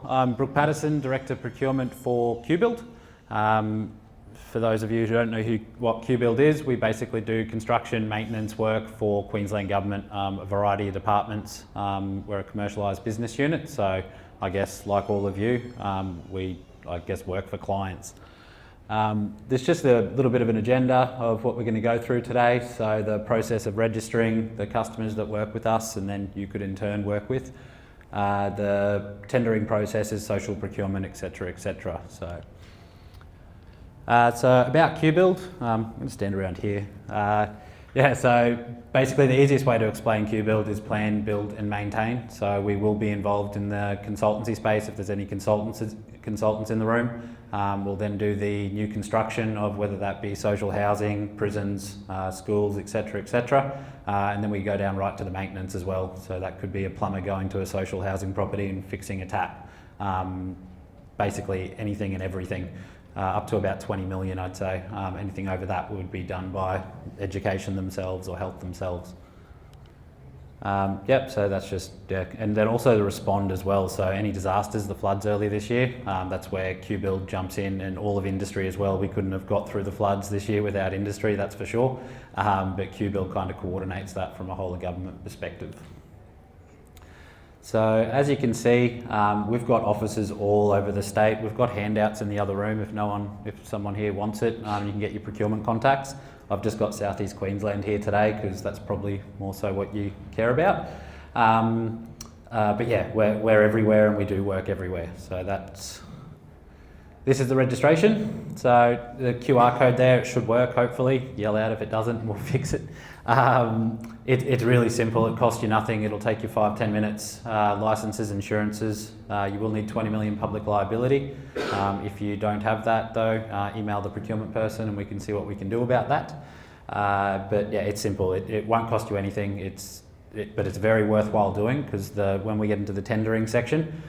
all. I'm Brooke Patterson, Director of Procurement for QBuild. For those of you who don't know what QBuild is, we basically do construction maintenance work for Queensland Government, a variety of departments. We're a commercialised business unit, so I guess like all of you, we work for clients. There's just a little bit of an agenda of what we're going to go through today. So the process of registering the customers that work with us and then you could in turn work with. The tendering processes, social procurement, etc., etc. So about QBuild, I'm going to stand around here. So basically the easiest way to explain QBuild is plan, build and maintain. So we will be involved in the consultancy space if there's any consultants in the room. We'll then do the new construction of whether that be social housing, prisons, schools, etc., etc. And then we go down right to the maintenance as well. So that could be a plumber going to a social housing property and fixing a tap. Basically anything and everything. Up to about 20 million, I'd say. Anything over that would be done by education themselves or health themselves. So that's just, and then also the respond as well. So any disasters, the floods earlier this year, that's where QBuild jumps in, and all of industry as well. We couldn't have got through the floods this year without industry, that's for sure. But QBuild kind of coordinates that from a whole of government perspective. So as you can see, we've got offices all over the state. We've got handouts in the other room if someone here wants it. You can get your procurement contacts. I've just got Southeast Queensland here today because that's probably more so what you care about. But yeah, we're everywhere and we do work everywhere. So this is the registration. So the QR code there, it should work hopefully. Yell out if it doesn't, we'll fix it. It's really simple, it costs you nothing, it'll take you 5-10 minutes. Licenses, insurances, you will need 20 million public liability. If you don't have that though, email the procurement person and we can see what we can do about that. But yeah, it's simple, it won't cost you anything, but it's very worthwhile doing because when we get into the tendering section,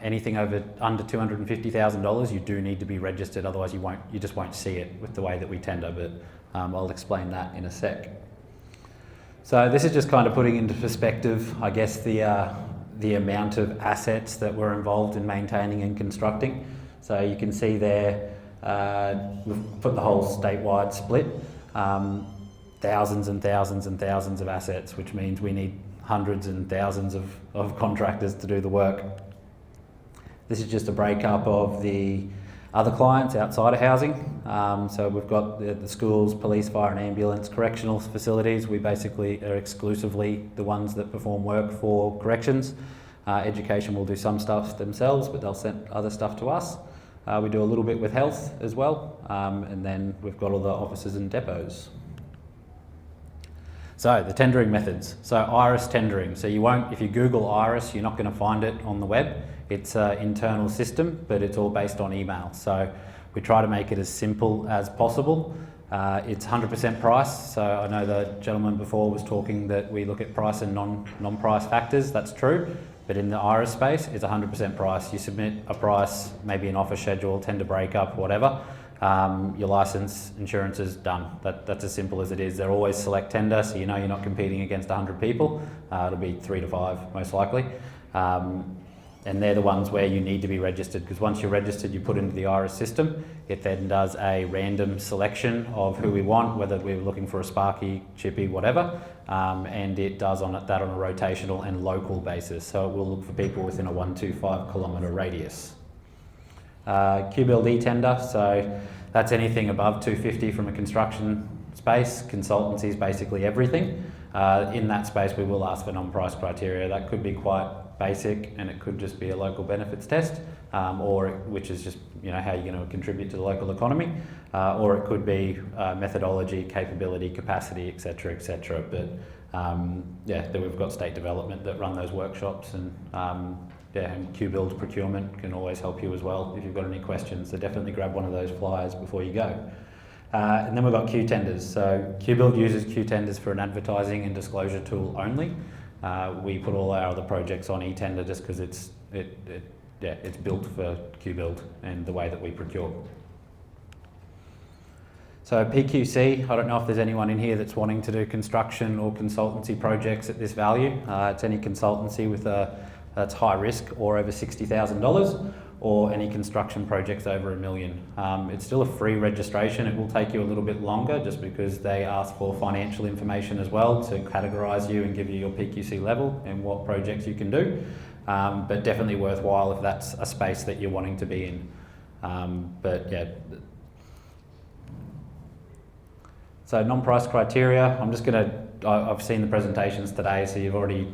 anything under $250,000 you do need to be registered, otherwise you just won't see it with the way that we tender, but I'll explain that in a sec. So this is just kind of putting into perspective, I guess, the amount of assets that we're involved in maintaining and constructing. So you can see there, we've put the whole statewide split, thousands and thousands and thousands of assets, which means we need hundreds and thousands of contractors to do the work. This is just a breakup of the other clients outside of housing. So we've got the schools, police, fire and ambulance, correctional facilities. We basically are exclusively the ones that perform work for corrections. Education will do some stuff themselves, but they'll send other stuff to us. We do a little bit with health as well. And then we've got all the offices and depots. So the tendering methods. So IRIS tendering. So if you Google IRIS, you're not going to find it on the web. It's an internal system, but it's all based on email. So we try to make it as simple as possible. It's 100% price. So I know the gentleman before was talking that we look at price and non-price factors. That's true. But in the IRIS space, it's 100% price. You submit a price, maybe an offer schedule, tender breakup, whatever. Your license, insurance is done. That's as simple as it is. They're always select tender, so you know you're not competing against 100 people. It'll be 3 to 5 most likely. And they're the ones where you need to be registered, because once you're registered, you put into the IRIS system. It then does a random selection of who we want, whether we're looking for a Sparky, Chippy, whatever, and it does that on a rotational and local basis. So it will look for people within a 125 kilometre radius. QBuild e-tender, so that's anything above 250 from a construction space. Consultancy is basically everything. In that space, we will ask for non-price criteria. That could be quite basic, and it could just be a local benefits test, which is just how you're going to contribute to the local economy, or it could be methodology, capability, capacity, etc., etc. But then we've got state development that run those workshops, and QBuild Procurement can always help you as well if you've got any questions. So definitely grab one of those flyers before you go. And then we've got Q-tenders. So QBuild uses Q-tenders for an advertising and disclosure tool only. We put all our other projects on e-tender just because it's built for QBuild and the way that we procure. So PQC, I don't know if there's anyone in here that's wanting to do construction or consultancy projects at this value. It's any consultancy with a that's high risk or over $60,000, or any construction projects over $1 million. It's still a free registration. It will take you a little bit longer just because they ask for financial information as well to categorise you and give you your PQC level and what projects you can do. But definitely worthwhile if that's a space that you're wanting to be in. But yeah. So non-price criteria, I've seen the presentations today, so you've already,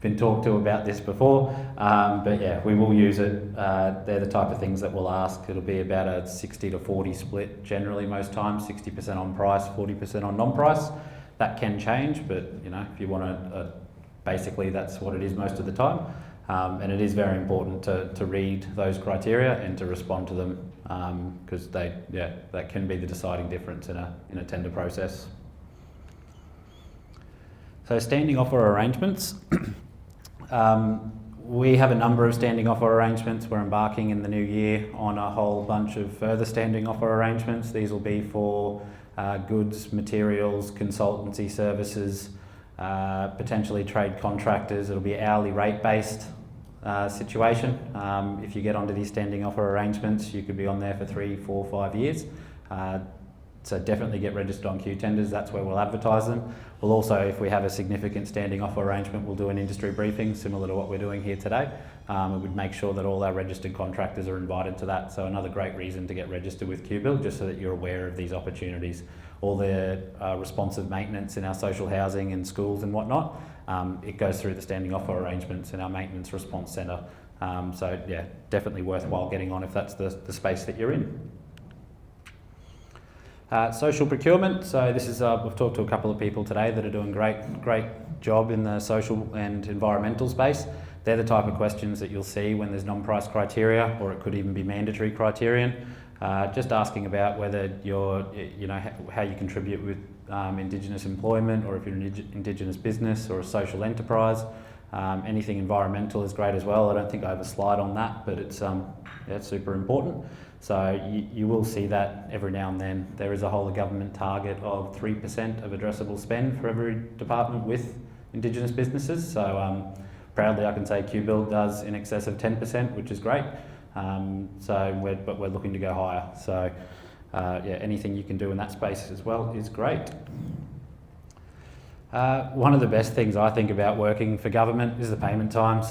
been talked to about this before, but yeah, we will use it. They're the type of things that we'll ask. It'll be about a 60 to 40 split generally most times, 60% on price, 40% on non-price. That can change, but if you want basically that's what it is most of the time. And it is very important to read those criteria and to respond to them, because that can be the deciding difference in a tender process. So standing offer arrangements. We have a number of standing offer arrangements. We're embarking in the new year on a whole bunch of further standing offer arrangements. These will be for goods, materials, consultancy services, potentially trade contractors. It'll be hourly rate based situation. If you get onto these standing offer arrangements, you could be on there for 3, 4, 5 years. So definitely get registered on Q tenders. That's where we'll advertise them. We'll also, if we have a significant standing offer arrangement, we'll do an industry briefing similar to what we're doing here today. We would make sure that all our registered contractors are invited to that. So another great reason to get registered with QBuild, just so that you're aware of these opportunities. All the responsive maintenance in our social housing and schools and whatnot, it goes through the standing offer arrangements in our maintenance response centre. So yeah, definitely worthwhile getting on if that's the space that you're in. Social procurement. So this is, we've talked to a couple of people today that are doing great job in the social and environmental space. They're the type of questions that you'll see when there's non-price criteria, or it could even be mandatory criterion. Just asking about whether you're, how you contribute with Indigenous employment, or if you're an Indigenous business or a social enterprise. Anything environmental is great as well. I don't think I have a slide on that, but it's super important. So you will see that every now and then. There is a whole of government target of 3% of addressable spend for every department with Indigenous businesses. So proudly I can say QBuild does in excess of 10%, which is great. But we're looking to go higher. So anything you can do in that space as well is great. One of the best things I think about working for government is the payment times.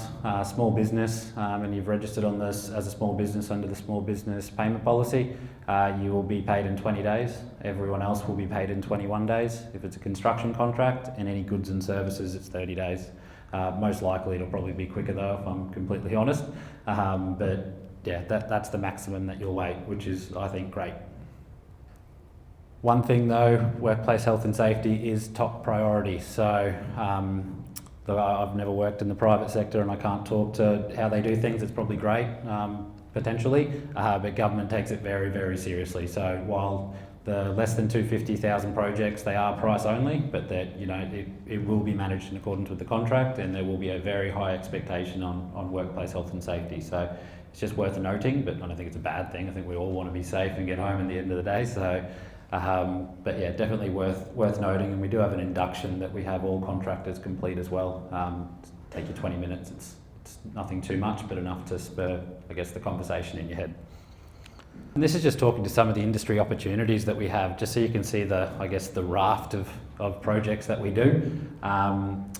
Small business, and you've registered on this as a small business under the small business payment policy, you will be paid in 20 days. Everyone else will be paid in 21 days if it's a construction contract, and any goods and services it's 30 days. Most likely it'll probably be quicker though, if I'm completely honest. But yeah, that's the maximum that you'll wait, which is, I think, great. One thing though, workplace health and safety is top priority. So I've never worked in the private sector and I can't talk to how they do things. It's probably great, potentially, but government takes it very, very seriously. So while the less than 250,000 projects, they are price only, but that it will be managed in accordance with the contract, and there will be a very high expectation on workplace health and safety. So it's just worth noting, but I don't think it's a bad thing. I think we all want to be safe and get home at the end of the day. So. But yeah, definitely worth noting, and we do have an induction that we have all contractors complete as well. Take you 20 minutes. It's nothing too much, but enough to spur, I guess, the conversation in your head. And this is just talking to some of the industry opportunities that we have, just so you can see the raft of projects that we do.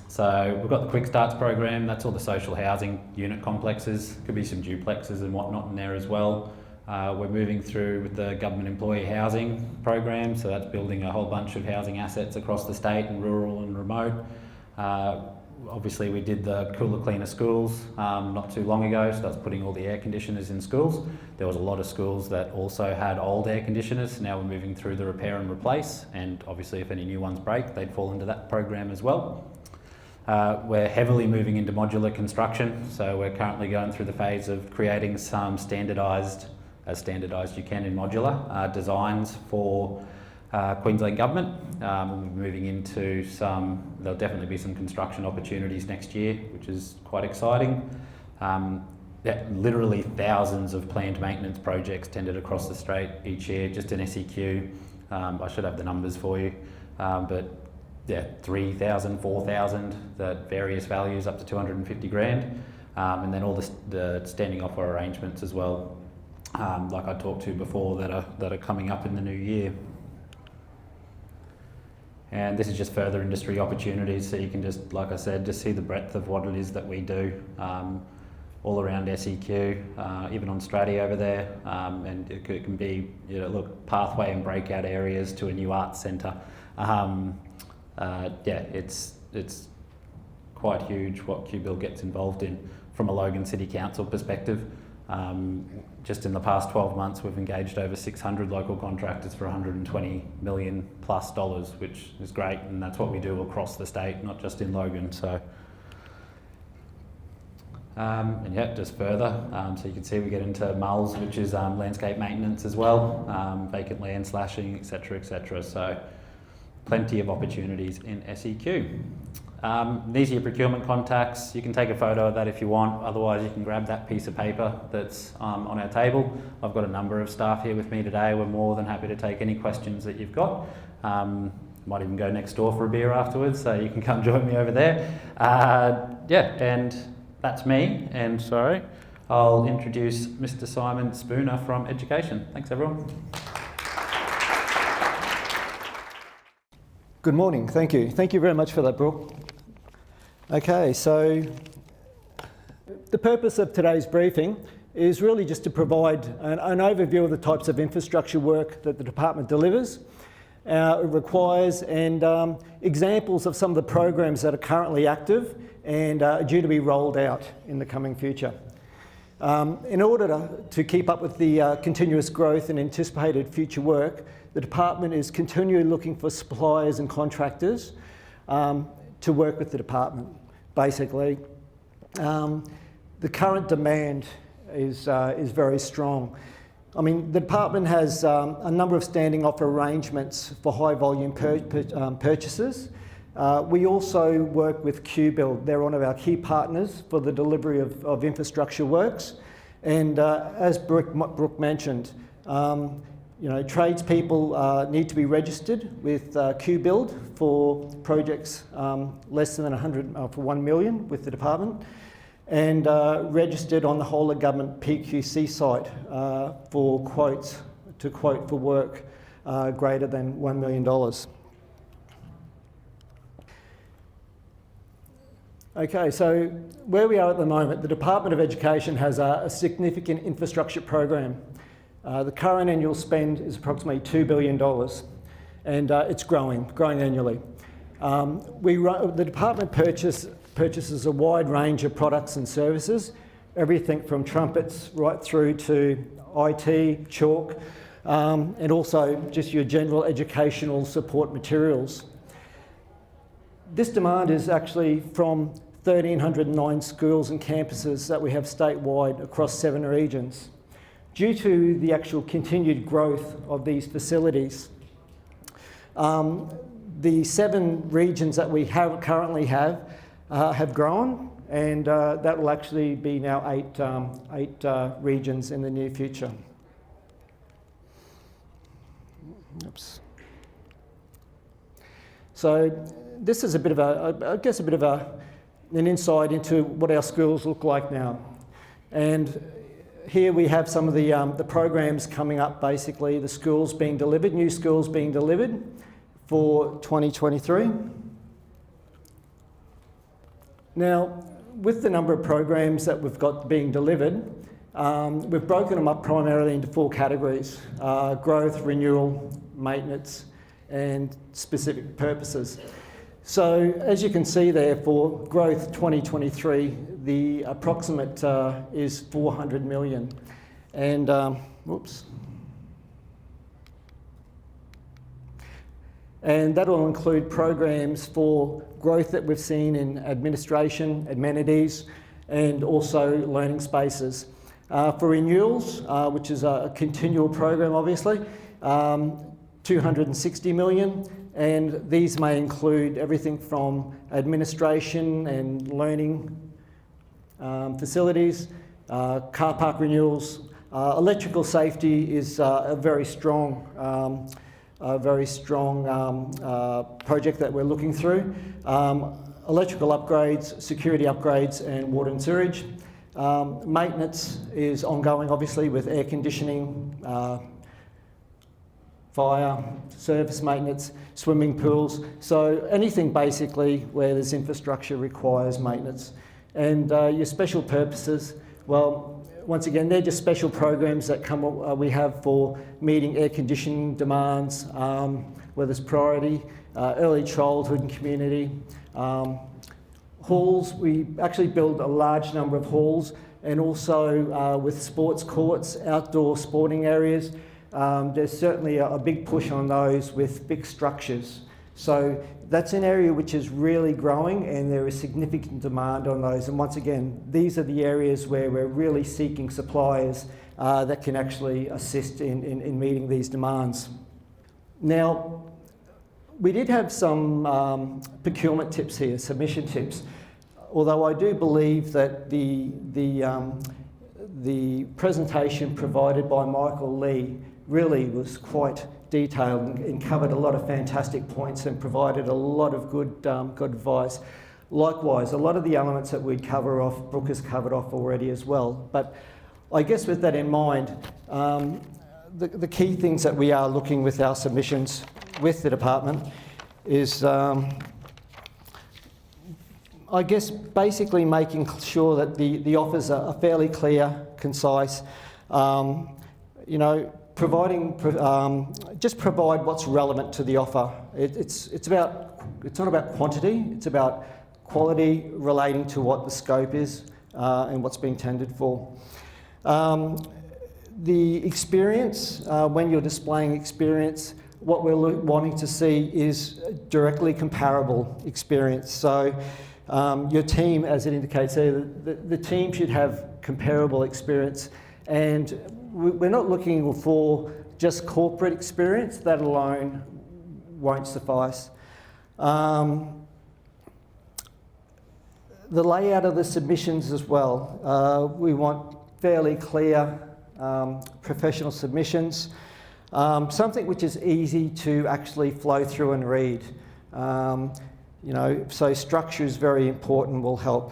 So we've got the Quick Starts program. That's all the social housing unit complexes. Could be some duplexes and whatnot in there as well. We're moving through with the government employee housing program, so that's building a whole bunch of housing assets across the state, and rural and remote. Obviously we did the Cooler Cleaner schools not too long ago, so that's putting all the air conditioners in schools. There was a lot of schools that also had old air conditioners. Now we're moving through the repair and replace, and obviously if any new ones break, they'd fall into that program as well. We're heavily moving into modular construction, so we're currently going through the phase of creating some standardised you can in modular designs for Queensland Government. We'll be moving into there'll definitely be some construction opportunities next year, which is quite exciting. Literally thousands of planned maintenance projects tendered across the state each year, just in SEQ. I should have the numbers for you, but yeah, 3,000, 4,000, the various values up to 250 grand. and then all the standing offer arrangements as well, like I talked to before, that are coming up in the new year. And this is just further industry opportunities, so you can just, like I said, just see the breadth of what it is that we do, all around SEQ, even on Strati over there, and it can be, look, pathway and breakout areas to a new arts centre. It's quite huge what QBuild gets involved in from a Logan City Council perspective. Just in the past 12 months, we've engaged over 600 local contractors for $120 million plus, which is great, and that's what we do across the state, not just in Logan. So, just further, so you can see we get into mulls, which is landscape maintenance as well, vacant land slashing, etc., etc. So, plenty of opportunities in SEQ. These are your procurement contacts. You can take a photo of that if you want. Otherwise, you can grab that piece of paper that's on our table. I've got a number of staff here with me today. We're more than happy to take any questions that you've got. Might even go next door for a beer afterwards, so you can come join me over there. And that's me. And sorry, I'll introduce Mr. Simon Spooner from Education. Thanks, everyone. Good morning, thank you. Thank you very much for that, Brooke. Okay, so the purpose of today's briefing is really just to provide an overview of the types of infrastructure work that the department delivers, it requires, and examples of some of the programs that are currently active and are due to be rolled out in the coming future. In order to keep up with the continuous growth and anticipated future work, the department is continually looking for suppliers and contractors to work with the department, basically. The current demand is very strong. I mean, the department has a number of standing offer arrangements for high volume purchases. We also work with QBuild. They're one of our key partners for the delivery of infrastructure works. And as Brooke mentioned, tradespeople need to be registered with QBuild for projects less than 100 for 1 million with the department, and registered on the whole of government PQC site for quotes to quote for work greater than $1 million. Okay, so where we are at the moment, the Department of Education has a significant infrastructure program. The current annual spend is approximately $2 billion, and it's growing annually. The department purchases a wide range of products and services, everything from trumpets right through to IT, chalk, and also just your general educational support materials. This demand is actually from 1,309 schools and campuses that we have statewide across 7 regions. Due to the actual continued growth of these facilities, the 7 regions that we currently have grown, and that will actually be now 8 regions in the near future. Oops. So this is a bit of an insight into what our schools look like now, and here we have some of the programs coming up. Basically, the schools being delivered, new schools being delivered for 2023. Now, with the number of programs that we've got being delivered, we've broken them up primarily into 4 categories: growth, renewal, maintenance, and specific purposes. So, as you can see there, for growth 2023, the approximate is 400 million. And, And that will include programs for growth that we've seen in administration, amenities, and also learning spaces. For renewals, which is a continual program, obviously, 260 million. And these may include everything from administration and learning facilities, car park renewals. Electrical safety is a very strong project that we're looking through. electrical upgrades, security upgrades, and water and sewage. Maintenance is ongoing, obviously, with air conditioning, fire, service maintenance, swimming pools. So anything basically where there's infrastructure requires maintenance. And your special purposes, well, once again, they're just special programs that we have for meeting air conditioning demands, where there's priority, early childhood and community. Halls, we actually build a large number of halls, and also with sports courts, outdoor sporting areas. There's certainly a big push on those with big structures. So that's an area which is really growing, and there is significant demand on those. And once again, these are the areas where we're really seeking suppliers that can actually assist in meeting these demands. Now, we did have some procurement tips here, submission tips, although I do believe that the presentation provided by Michael Lee really was quite detailed and covered a lot of fantastic points and provided a lot of good advice. Likewise, a lot of the elements that we'd cover off, Brooke has covered off already as well. But I guess with that in mind, the key things that we are looking with our submissions with the department is, I guess, basically making sure that the offers are fairly clear, concise, just provide what's relevant to the offer. It's not about quantity, it's about quality relating to what the scope is and what's being tendered for. The experience, when you're displaying experience, what we're wanting to see is directly comparable experience. So your team, as it indicates there, the team should have comparable experience, and we're not looking for just corporate experience. That alone won't suffice. The layout of the submissions as well. We want fairly clear, professional submissions. Something which is easy to actually flow through and read. So structure is very important, will help.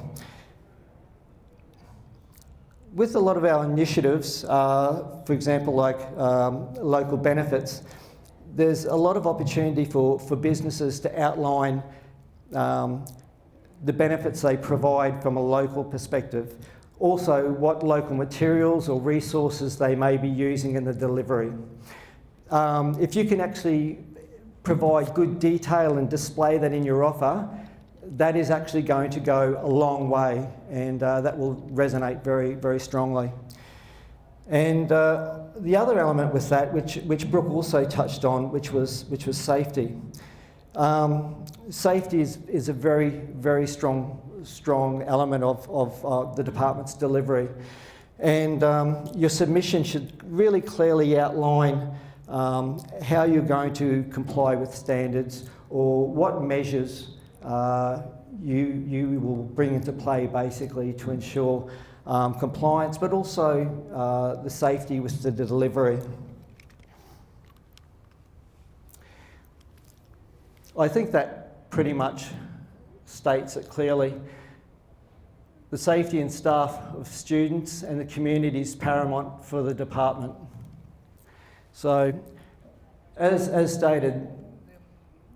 With a lot of our initiatives, for example, like local benefits, there's a lot of opportunity for businesses to outline the benefits they provide from a local perspective. Also, what local materials or resources they may be using in the delivery. If you can actually provide good detail and display that in your offer, that is actually going to go a long way, and that will resonate very, very strongly. And the other element with that, which Brooke also touched on, which was safety. Safety is a very, very strong element of the department's delivery, and your submission should really clearly outline how you're going to comply with standards, or what measures you will bring into play basically to ensure compliance, but also the safety with the delivery. I think that pretty much states it clearly. The safety and staff of students and the community is paramount for the department. So, as stated,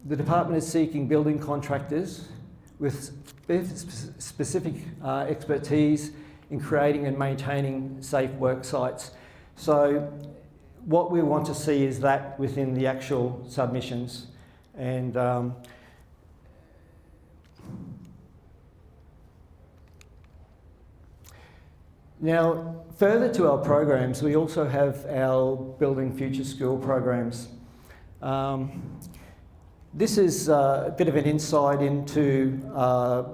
the department is seeking building contractors with specific expertise in creating and maintaining safe work sites. So what we want to see is that within the actual submissions. And now, further to our programs, we also have our Building Future School programs. This is a bit of an insight into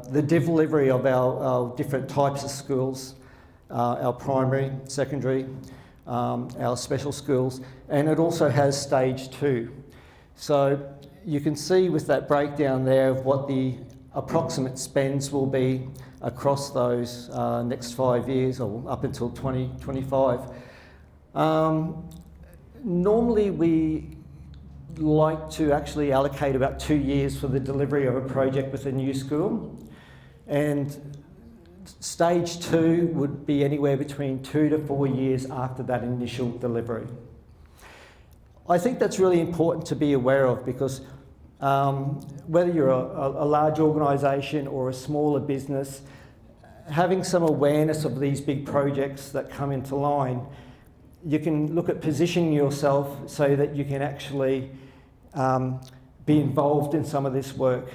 the delivery of our different types of schools, our primary, secondary, our special schools, and it also has stage 2. So you can see with that breakdown there of what the approximate spends will be across those next 5 years, or up until 2025. Normally like to actually allocate about 2 years for the delivery of a project with a new school, and stage 2 would be anywhere between 2 to 4 years after that initial delivery. I think that's really important to be aware of, because whether you're a large organisation or a smaller business, having some awareness of these big projects that come into line, you can look at positioning yourself so that you can actually be involved in some of this work.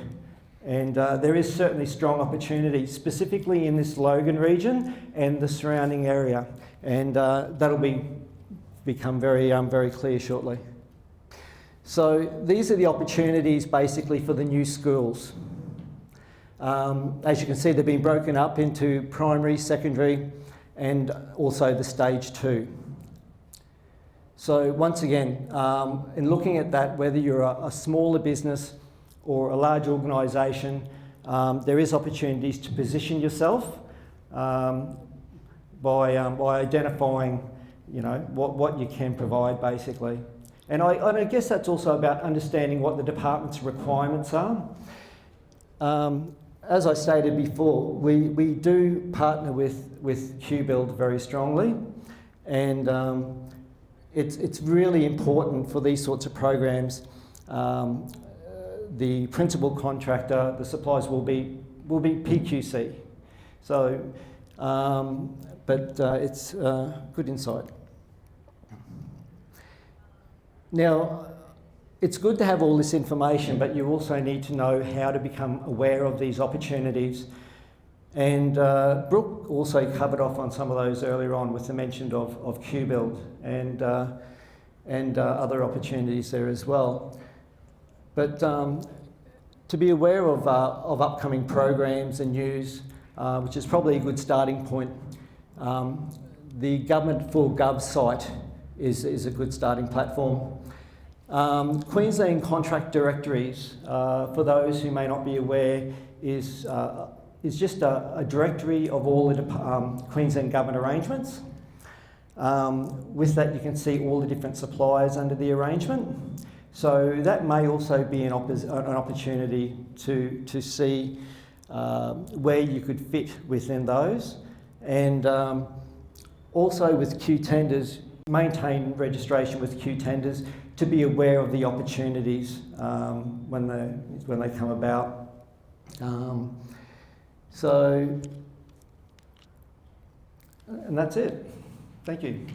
And there is certainly strong opportunity, specifically in this Logan region and the surrounding area. And that'll become very clear shortly. So these are the opportunities basically for the new schools. As you can see, they've been broken up into primary, secondary, and also the stage 2. So once again, in looking at that, whether you're a smaller business or a large organisation, there is opportunities to position yourself by identifying, you know, what you can provide basically. And I guess that's also about understanding what the department's requirements are. As I stated before, we do partner with QBuild very strongly, and it's really important for these sorts of programs. The principal contractor, the suppliers will be PQC. So, but it's good insight. Now, it's good to have all this information, but you also need to know how to become aware of these opportunities. And Brooke also covered off on some of those earlier on with the mention of QBuild and other opportunities there as well. But to be aware of upcoming programs and news, which is probably a good starting point, the Government for Gov site is a good starting platform. Queensland contract directories, for those who may not be aware, is just a directory of all the Queensland government arrangements. With that, you can see all the different suppliers under the arrangement. So that may also be an opportunity to see where you could fit within those. And also with Q tenders, maintain registration with Q tenders to be aware of the opportunities when they come about. And that's it. Thank you.